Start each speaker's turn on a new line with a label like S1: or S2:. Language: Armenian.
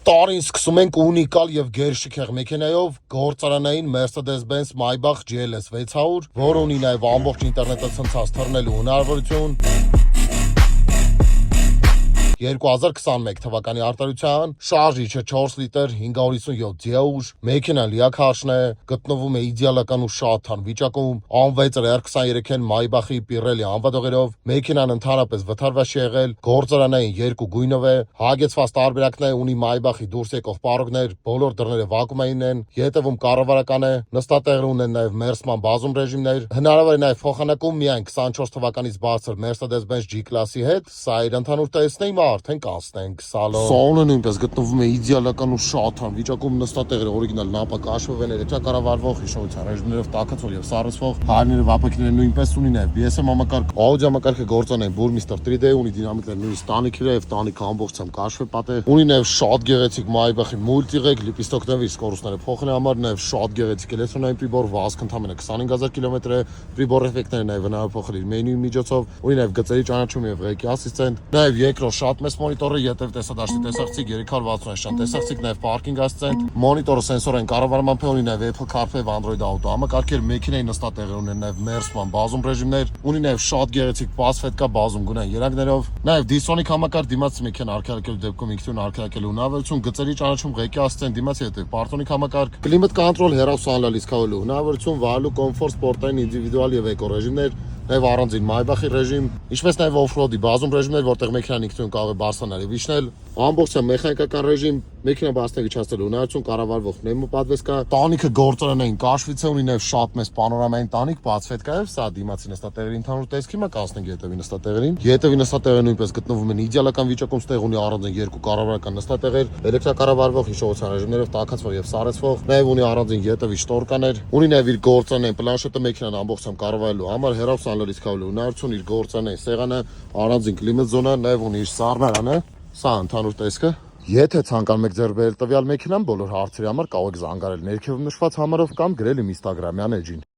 S1: Տարին սկսում ենք ունիկալ եւ գերշքեղ մեքենայով գործարանային Mercedes-Benz Maybach GLS 600, որը ունի նաեւ ամբողջ ինտերնետը ցնցած թռնելու հնարավորություն։ 2021 թվականի արտադրության, շարժիչը 4 լիտր 557 դիաուժ, մեքենան լիաքարշն է, գտնվում է իդեալական ու շատ թարմ վիճակում, անվեծր R23-ն Maybach-ի Pirelli անվադողերով, մեքենան ընդհանրապես վթարված չի եղել, գործարանային երկու գույնով է, հագեցված տարբերակն է, ունի Maybach-ի դուրս եկող պարոգներ, բոլոր դռները վակուումային են, ետևում կառավարական է, նստատեղեր ունեն նաև մերսման բազում ռեժիմներ, հնարավոր է նաև փոխանակում միայն 24 թվականից բարձր Mercedes-Benz G-Class-ի հետ, սա իր ընդհանուր տեսնեին արդեն կանցնենք սալոն։ Սալոնը նույնպես գտնվում է իդեալական ու շատ թարմ վիճակում, նստատեղերը օրիգինալ նապակաշվով են, էլեկտրակառավարվող հիշողության ռեժիմներով տաքացող եւ սառեցվող, հայերները վապակները նույնպես ունի նաև BSM համակարգ, աուդիո համակարգը գործանային Burmester 3D ունի, դինամիկներ նույնիսկ տանիքի եւ տանիքը ամբողջությամբ կաշվե պատե, ունի նաև շատ գեղեցիկ Maybach-ի մուլտիղեկ լիպիստոկների սկորուստները փոխելու համար, նաև շատ գեղեցիկ էլեկտրոնային պրիբոր, վազք ընդամենը 25000 կիլոմետր է, պրիբոր էֆեկտները նաև հնարավոր փոխել իր մենյուի միջոցով, ունի նաև գծերի ճանաչում եւ ղեկի ասիստենտ, նաև երկրորդ շատ մեծ մոնիտորը, ետև տեսադաշտի տեսախցիկ 360 շան տեսախցիկ, նաև պարկինգ ասիստենտ, մոնիտորը սենսորային կառավարման փե ունի, նաև Apple CarPlay եւ Android Auto համակարգեր, մեքենայի նստատեղեր ունեն նաև մերսման բազում ռեժիմներ, ունի նաև շատ գեղեցիկ պասֆետկա բազում գունային երանգներով, նաև Dysonic համակարգ դիմաց մեքենա արգելակելու դեպքում ինքնուրույն արգելակելու հնարավորություն, գծերի ճանաչում, ղեկի ասիստենտ, դիմաց ետև Partonic համակարգ, կլիմատ կոնտրոլ, հեռախոսահանլա լիցքավորելու հնարավորություն, վարելու կոմֆորտ, սպորտային, ինդիվիդուալ եւ էկո ռեժիմներ, նաև առանձին Maybach-ի ռեժիմ, ինչպես նաև off-road-ի բազում ռեժիմներ, որտեղ մեքենան ինքնուրույն կարող է բարձրանալ եւ իջնել, ամբողջությամբ մեխանիկական ռեժիմ, մեքենա բարձրացնելու իջացնելու հնարավորություն, կառավարվող պնևմոպատվես կա, տանիքը գործարանային կաշվից է, ունի նաև շատ մեծ պանորամային տանիք, բացվետկա եւ սա դիմացի նստատեղերի ընդհանուր տեսքի մա կանցնենք ետևի նստատեղերին։ Ետևի նստատեղերը նույնպես գտնվում են իդեալական վիճակում, ստեղ ունի առանձին երկու կառավարական նստատեղեր, էլեկտրակառավարվող հիշողության ռեժիմներով տաքացվող եւ սառեցվող, նաև ունի առանձին ետևի շտորկաներ, ունի նաև իր գործարանային պլանշետը մեքենան ամբողջությամբ կառավարելու համար, հեռախոսահանլալից կավելու հնարավորություն, իր գործարանային սեղանը, առանձին կլիմատ զոնա, նաև ունի իր սառնարանը, սա ընդհանուր տեսքը։ Եթե ցանկանում եք ձեռք բերել տվյալ մեքենան, բոլոր հարցերի համար կարող եք զանգարել ներքևում նշված համարով կամ գրել իմ Instagram-յան էջին։